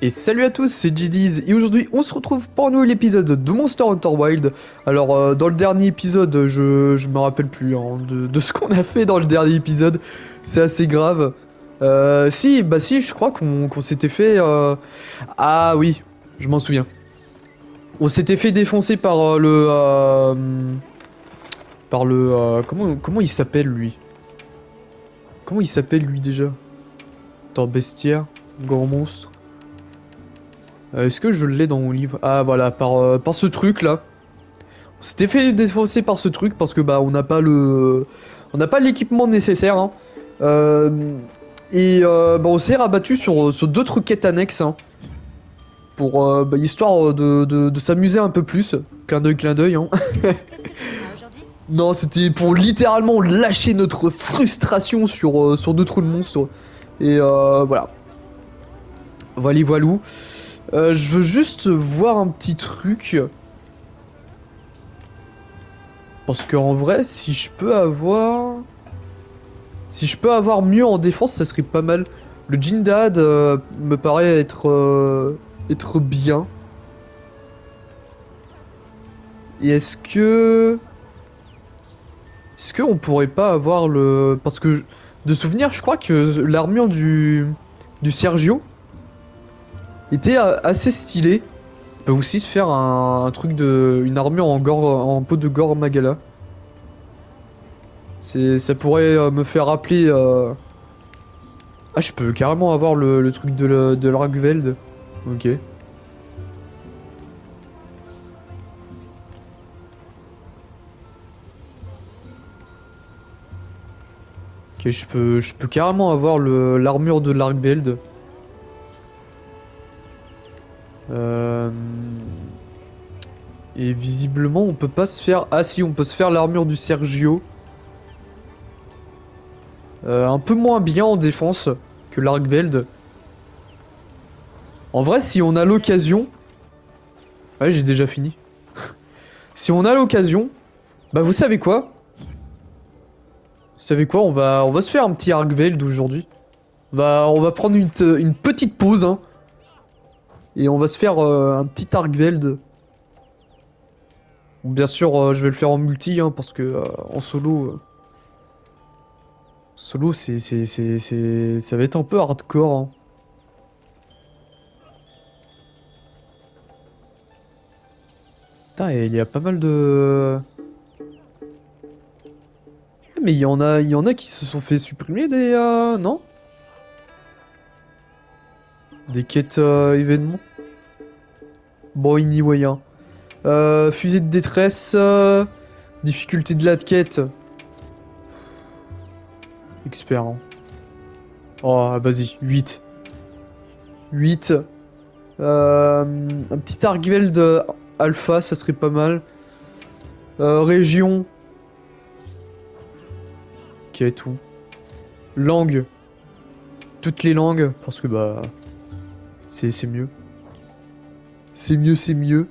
Et salut à tous, c'est GDs et aujourd'hui on se retrouve pour un nouvel épisode de Monster Hunter Wild. Alors dans le dernier épisode, je me rappelle plus hein, de ce qu'on a fait dans le dernier épisode, c'est assez grave. Si, je crois qu'on s'était fait... Ah oui, je m'en souviens. On s'était fait défoncer par comment il s'appelle lui? Comment il s'appelle lui déjà? Attends, bestiaire, grand monstre. Est-ce que je l'ai dans mon livre? Ah voilà, par ce truc là. On s'était fait défoncer par ce truc parce que bah on n'a pas l'équipement nécessaire. Hein. Euh, bah, on s'est rabattu sur d'autres quêtes annexes hein, pour bah, histoire de s'amuser un peu plus. Clin d'œil. Hein. Qu'est-ce que tu feras aujourd'hui? Non, c'était pour littéralement lâcher notre frustration sur deux trous de monstres. Et voilà. Voilà, voilou. Je veux juste voir un petit truc. Parce qu'en vrai, si je peux avoir... Si je peux avoir mieux en défense, ça serait pas mal. Le Jindad me paraît être bien. Et est-ce que... Est-ce qu'on pourrait pas avoir le... Parce que, de souvenir, je crois que l'armure du Sergio était assez stylée. On peut aussi se faire un truc de... Une armure en peau de Gore Magala. Ça pourrait me faire rappeler... Ah, je peux carrément avoir le truc de l'Argveld. Ok. Ok, je peux carrément avoir l'armure de l'Argveld. Euh... Et visiblement, on peut pas se faire... Ah si, on peut se faire l'armure du Sergio. Un peu moins bien en défense que l'Argveld. En vrai, si on a l'occasion... Ouais, j'ai déjà fini. Si on a l'occasion... Bah vous savez quoi? Vous savez quoi? On va se faire un petit Argveld aujourd'hui. On va prendre une petite pause, hein. Et on va se faire un petit Argveld. Bon, bien sûr, je vais le faire en multi, hein, parce que en solo... solo, ça va être un peu hardcore, hein. Putain, et il y a pas mal de... Mais il y en a qui se sont fait supprimer des... non? Des quêtes événements. Bon, anyway, hein. Fusée de détresse, difficulté de la quête. Expert, hein. Oh, vas-y, 8. 8. Un petit Argveld alpha, ça serait pas mal. Région. Ok, tout. Langue. Toutes les langues, parce que bah... C'est mieux. C'est mieux, c'est mieux.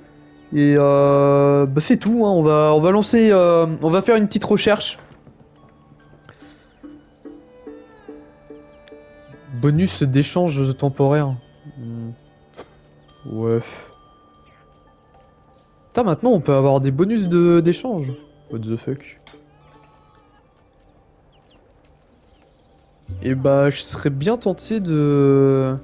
Et bah c'est tout, hein. On va lancer... on va faire une petite recherche. Bonus d'échange temporaire. Hmm. Ouais. Putain, maintenant on peut avoir des bonus d'échange. What the fuck. Et bah je serais bien tenté de...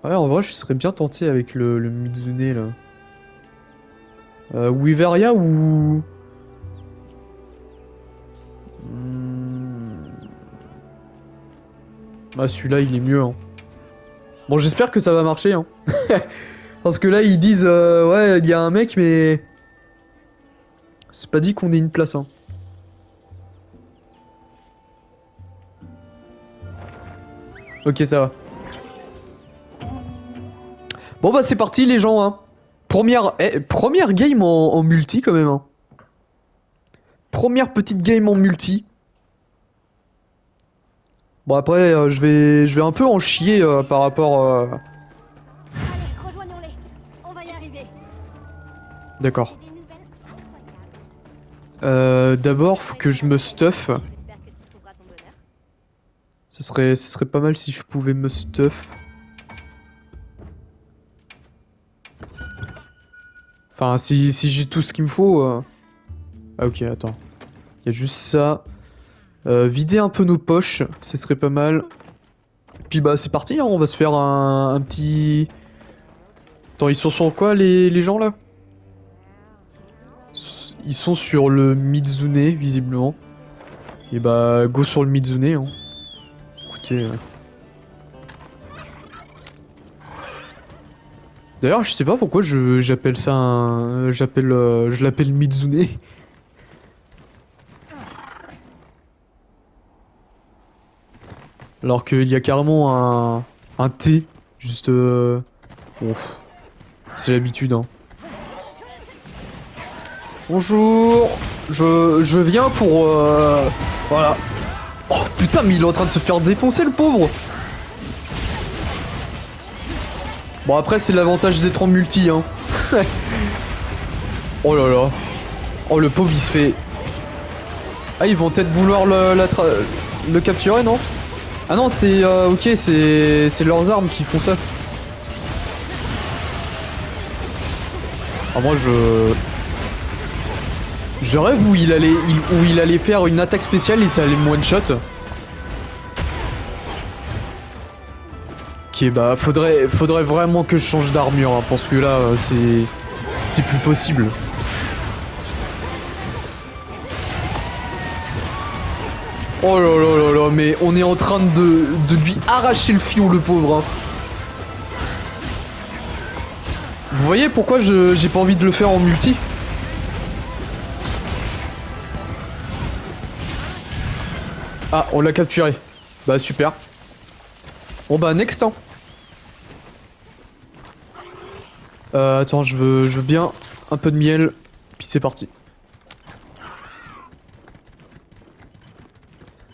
Ouais, en vrai je serais bien tenté avec le Mizune là. Wiveria ou... Hmm. Ah celui-là il est mieux hein. Bon j'espère que ça va marcher hein. Parce que là ils disent ouais il y a un mec mais... C'est pas dit qu'on ait une place hein. Ok ça va. Bon bah c'est parti les gens hein. Première game en multi quand même hein. Première petite game en multi. Bon après je vais un peu en chier par rapport... Allez, rejoignons-les. On va y arriver. D'accord. J'ai des nouvelles incroyables. D'abord faut que je me stuff. J'espère que tu trouveras ton bonheur. Ce serait pas mal si je pouvais me stuff. Enfin, si j'ai tout ce qu'il me faut. Ah ok, attends. Il y a juste ça. Vider un peu nos poches, ce serait pas mal. Puis bah c'est parti, hein, on va se faire un petit... Attends, ils sont sur quoi les gens là? Ils sont sur le Mizune, visiblement. Et bah go sur le Mizune, hein. Écoutez... D'ailleurs, je sais pas pourquoi j'appelle ça un... je l'appelle Mizune. Alors qu'il y a carrément un T, juste... Bon, c'est l'habitude, hein. Bonjour, je viens pour... Voilà. Oh putain, mais il est en train de se faire défoncer le pauvre. Bon après c'est l'avantage d'être en multi, hein. Oh là là. Oh le pauvre il se fait... Ah ils vont peut-être vouloir le capturer, non? Ah non c'est... ok c'est leurs armes qui font ça. Ah moi je rêve où il allait faire une attaque spéciale et ça allait me one shot. Ok bah faudrait vraiment que je change d'armure, hein, parce que là c'est plus possible. Oh là là là là, mais on est en train de lui arracher le fion, le pauvre, hein. Vous voyez pourquoi j'ai pas envie de le faire en multi? Ah, on l'a capturé. Bah super. Bon bah next, hein. Attends, je veux bien un peu de miel, puis c'est parti.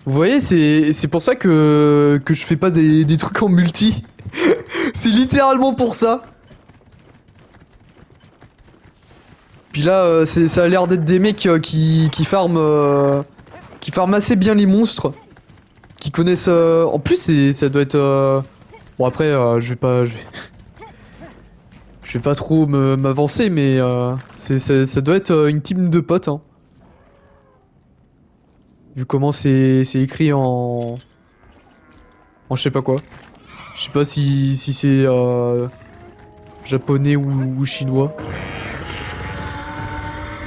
Vous voyez, c'est pour ça que je fais pas des trucs en multi. C'est littéralement pour ça. Puis là, ça a l'air d'être des mecs qui farment assez bien les monstres. Qui connaissent... En plus, ça doit être... Bon après, je vais pas trop m'avancer, mais ça doit être une team de potes, hein. Vu comment c'est écrit en je sais pas quoi. Je sais pas si c'est japonais ou chinois.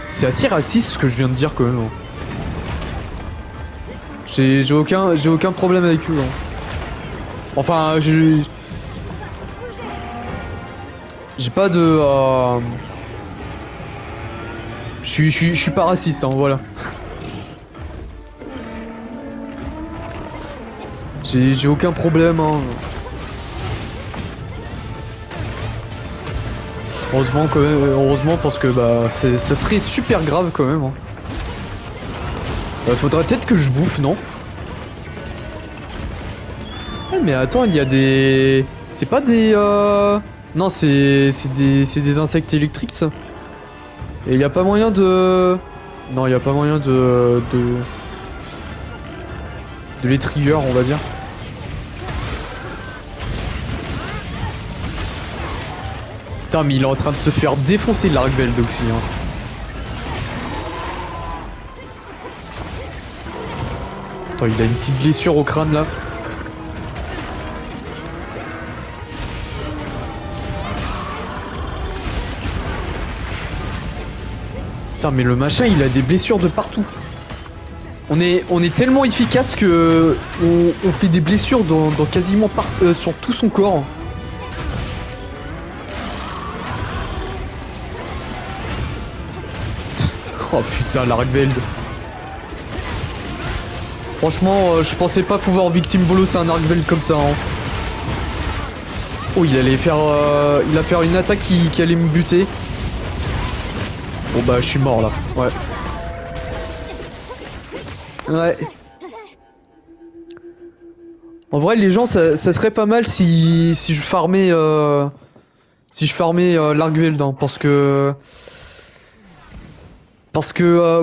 C'est assez raciste ce que je viens de dire quand même, hein. J'ai aucun problème avec eux, hein. Enfin, j'ai pas de... Je suis pas raciste, hein, voilà. J'ai aucun problème, hein. Heureusement quand même, heureusement parce que bah ça serait super grave quand même, hein. Faudrait peut-être que je bouffe, non? Ah, mais attends, il y a des... C'est pas des... Non, c'est des insectes électriques, ça. Et il y a pas moyen de... Non, il y a pas moyen de les trigger, on va dire. Putain, mais il est en train de se faire défoncer l'Argveld aussi, hein. Attends, il a une petite blessure au crâne là. Putain, mais le machin il a des blessures de partout. On est tellement efficace que on fait des blessures dans quasiment sur tout son corps. Oh putain, l'Argveld. Franchement, je pensais pas pouvoir victime bolosser un Argveld comme ça, hein. Oh, il allait faire... il a fait une attaque qui allait me buter. Bon bah, je suis mort là. Ouais. Ouais. En vrai, les gens, ça serait pas mal si je farmais... si je farmais l'Argveld, hein, parce que...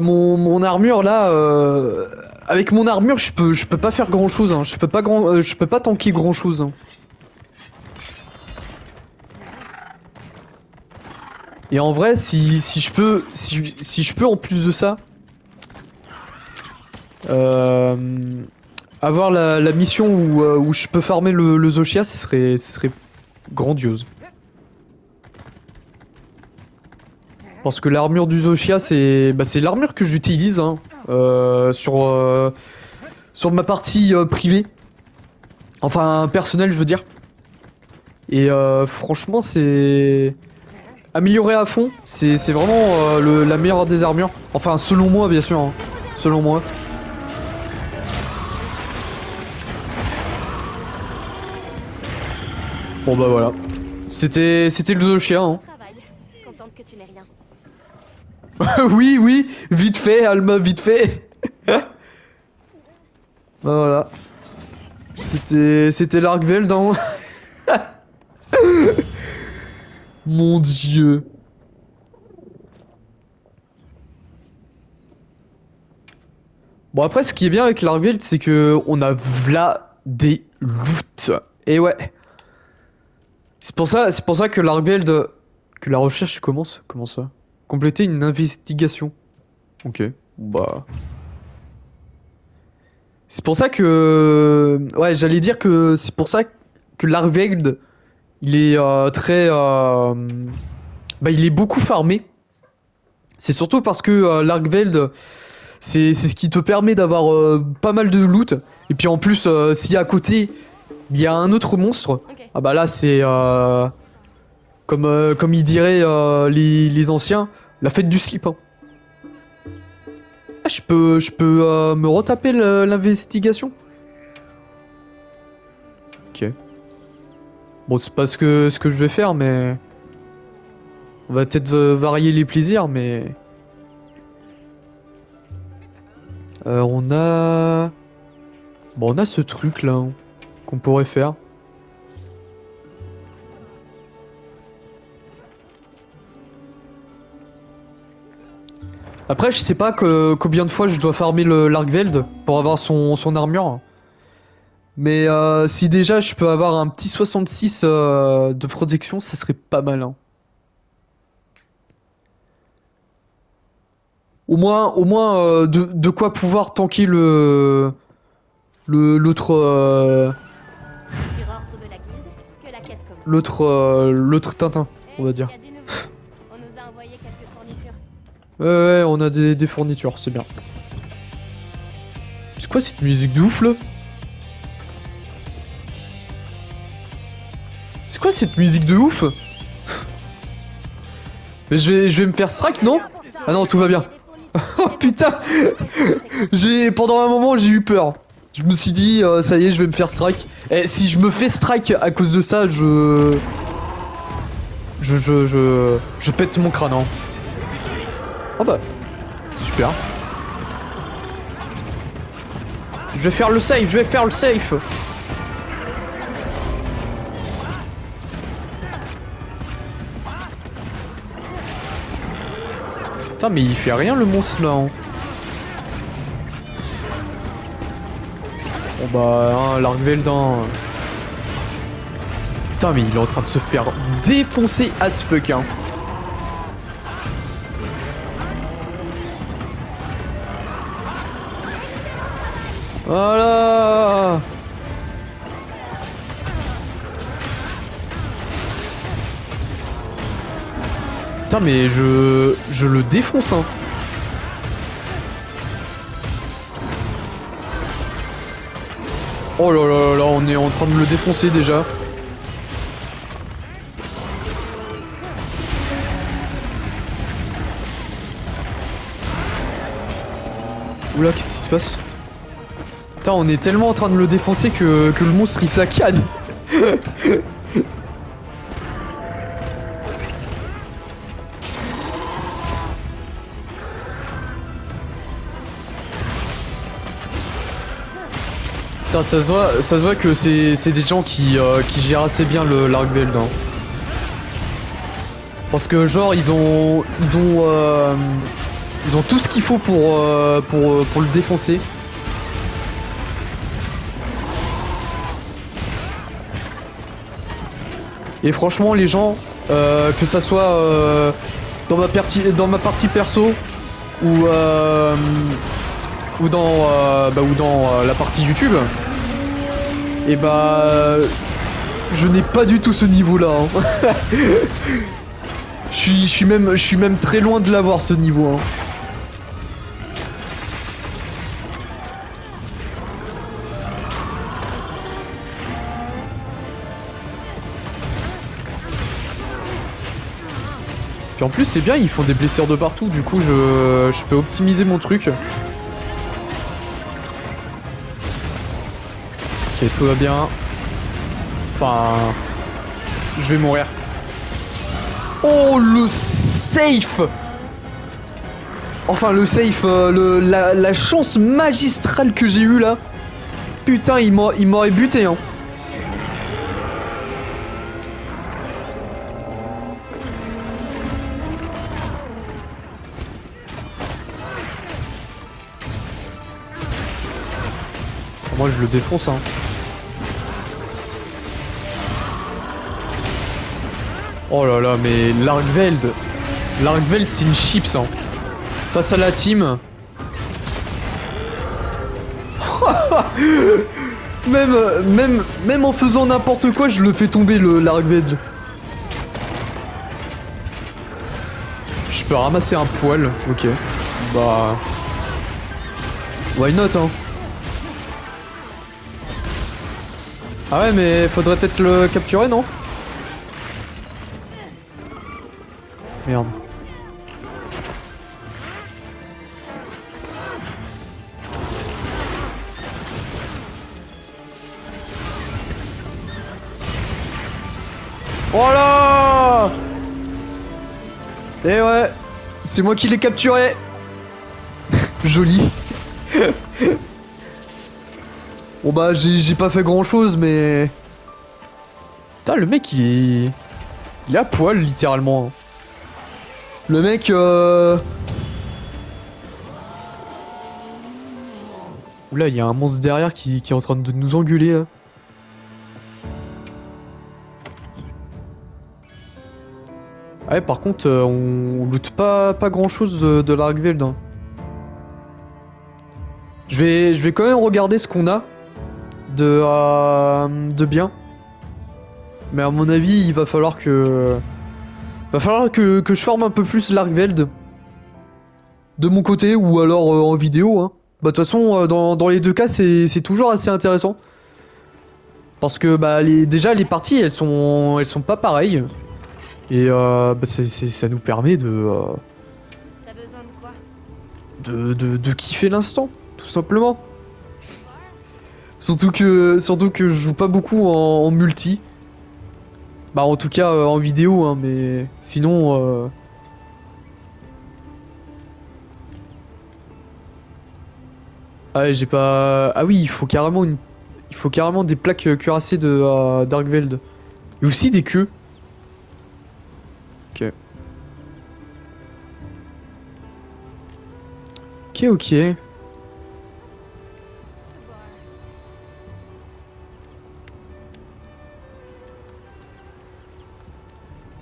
mon armure là, Avec mon armure, je peux pas faire grand chose. Hein. Je peux pas tanker grand chose. Hein. Et en vrai, si je peux, si je peux en plus de ça, avoir la mission où je peux farmer le Zoshia, ce serait grandiose. Parce que l'armure du Zoshia, c'est l'armure que j'utilise hein, sur ma partie privée. Enfin, personnelle, je veux dire. Et franchement, c'est... Amélioré à fond, c'est vraiment la meilleure des armures. Enfin, selon moi, bien sûr. Hein. Selon moi. Bon bah voilà. C'était le Zoshia. Hein. Contente que tu n'aies rien. Oui, oui, vite fait, Alma, vite fait. Bah voilà. C'était l'Argveld, hein. Mon dieu. Bon après, ce qui est bien avec l'Argveld, c'est que on a v'là des loots. Et ouais. C'est pour ça que l'Argveld... Que la recherche commence. Comment ça? Compléter une investigation. Ok. Bah... C'est pour ça que... Ouais, j'allais dire que c'est pour ça que l'Argveld, il est très... Bah, il est beaucoup farmé. C'est surtout parce que l'Argveld, c'est ce qui te permet d'avoir pas mal de loot. Et puis en plus, si à côté, il y a un autre monstre, Okay. ah bah là c'est... comme ils diraient les anciens, la fête du slip. Hein. Ah, je peux me retaper l'investigation. Ok. Bon, c'est pas ce que je vais faire, mais... On va peut-être varier les plaisirs, mais... on a... Bon, on a ce truc là, hein, qu'on pourrait faire. Après, je sais pas combien de fois je dois farmer l'Argveld pour avoir son armure. Mais si déjà je peux avoir un petit 66 de protection, ça serait pas mal. Hein. Au moins de quoi pouvoir tanker l'autre... Sur ordre de la guilde, que la quête commence. l'autre Tintin, on va dire. Y a du nouveau. On nous a envoyé quelques fournitures. Ouais, on a des fournitures, c'est bien. C'est quoi cette musique de ouf là? C'est quoi cette musique de ouf? Mais je vais me faire strike, non? Ah non, tout va bien. Oh putain! Pendant un moment, j'ai eu peur. Je me suis dit, ça y est, je vais me faire strike. Et si je me fais strike à cause de ça, je pète mon crâne. Hein. Oh bah, super. Je vais faire le safe, Putain, mais il fait rien le monstre là. Hein. Bon bah, hein, l'Argveld, hein. Putain, mais il est en train de se faire défoncer as fuck, hein. Voilà. Putain, mais je le défonce, hein. Oh là là là, on est en train de le défoncer déjà. Oula, qu'est-ce qui se passe? Putain, on est tellement en train de le défoncer que le monstre il saccade. Putain, ça se voit que c'est des gens qui gèrent assez bien l'Argveld. Hein. Parce que genre ils ont tout ce qu'il faut pour le défoncer. Et franchement, les gens, que ça soit dans ma partie perso ou dans la partie YouTube, et bah je n'ai pas du tout ce niveau-là. Hein. Je suis même très loin de l'avoir ce niveau. Hein. Puis en plus c'est bien, ils font des blessures de partout, du coup je peux optimiser mon truc. Ok, tout va bien. Enfin... Je vais mourir. Oh le safe. Enfin le safe, la chance magistrale que j'ai eue là. Putain, il m'aurait buté hein. Moi je le défonce hein. Oh là là, mais Largveld c'est une chips hein. Face à la team. même en faisant n'importe quoi, je le fais tomber le Largveld. Je peux ramasser un poil, ok. Bah... Why not hein. Ah ouais mais faudrait peut-être le capturer non? Merde. Voilà. Et ouais, c'est moi qui l'ai capturé. Joli. Bon bah j'ai pas fait grand chose mais... Putain le mec il est à poil littéralement. Le mec Oula il y a un monstre derrière qui est en train de nous engueuler là. Ah ouais par contre on loot pas grand chose de Largveld hein. Je vais quand même regarder ce qu'on a de bien. Mais à mon avis, il va falloir que je forme un peu plus Largveld de mon côté ou alors en vidéo. Hein. Bah de toute façon, dans les deux cas, c'est toujours assez intéressant parce que bah déjà les parties elles sont pas pareilles et bah, ça nous permet T'as besoin de quoi? de kiffer l'instant, tout simplement. Surtout que je joue pas beaucoup en multi. Bah en tout cas en vidéo hein, mais sinon ah ouais, j'ai pas... Ah oui, il faut carrément des plaques cuirassées de Darkveld. Et aussi des queues. Ok. Ok.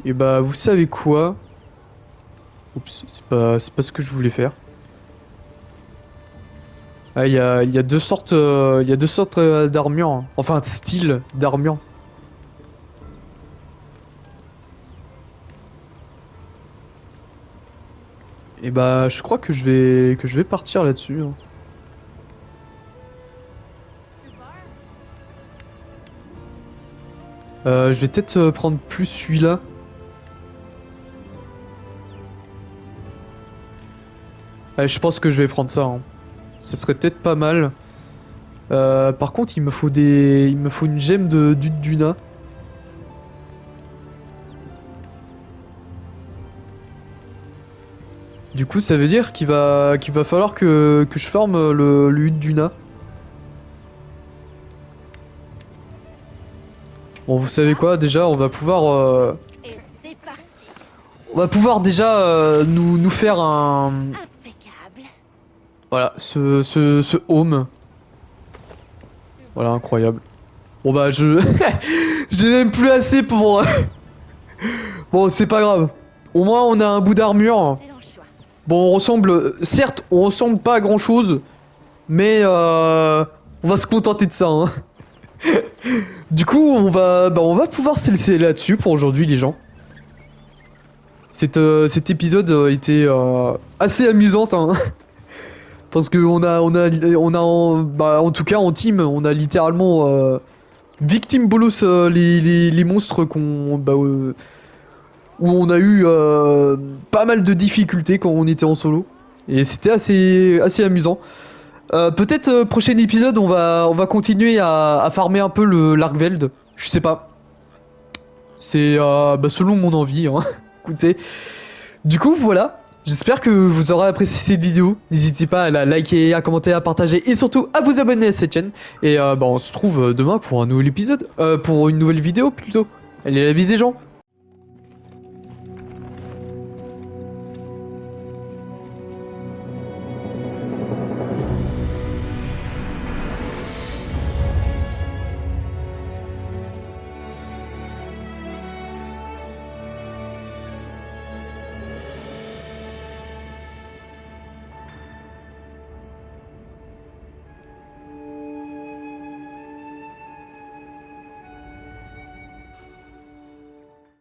Et bah vous savez quoi? Oups, c'est pas ce que je voulais faire. Ah il y a deux sortes d'armure. Hein. Enfin de style d'armure. Et bah je crois que je vais partir là-dessus. Hein. Je vais peut-être prendre plus celui-là. Je pense que je vais prendre ça. Hein. Ça serait peut-être pas mal. Par contre, il me faut une gemme d'Uduna. Du coup, ça veut dire qu'il va falloir que je forme le Uduna. Bon, vous savez quoi? Déjà, on va pouvoir. Et c'est parti. On va pouvoir déjà nous faire un. Impeccable. Voilà, ce home. Voilà, incroyable. Bon bah je... J'ai même plus assez pour... Bon c'est pas grave. Au moins on a un bout d'armure. Excellent choix. Bon on ressemble... Certes on ressemble pas à grand chose. Mais on va se contenter de ça hein. Du coup on va pouvoir se laisser là-dessus pour aujourd'hui les gens. Cet épisode était assez amusante hein. Parce que en tout cas en team, on a littéralement victime bolos les monstres où on a eu pas mal de difficultés quand on était en solo. Et c'était assez amusant. Peut-être prochain épisode, on va continuer à farmer un peu l'Arkveld. Je sais pas. C'est selon mon envie. Hein. Écoutez. Du coup, voilà. J'espère que vous aurez apprécié cette vidéo. N'hésitez pas à la liker, à commenter, à partager et surtout à vous abonner à cette chaîne. Et on se retrouve demain pour un nouvel épisode. Pour une nouvelle vidéo plutôt. Allez, la bise les gens.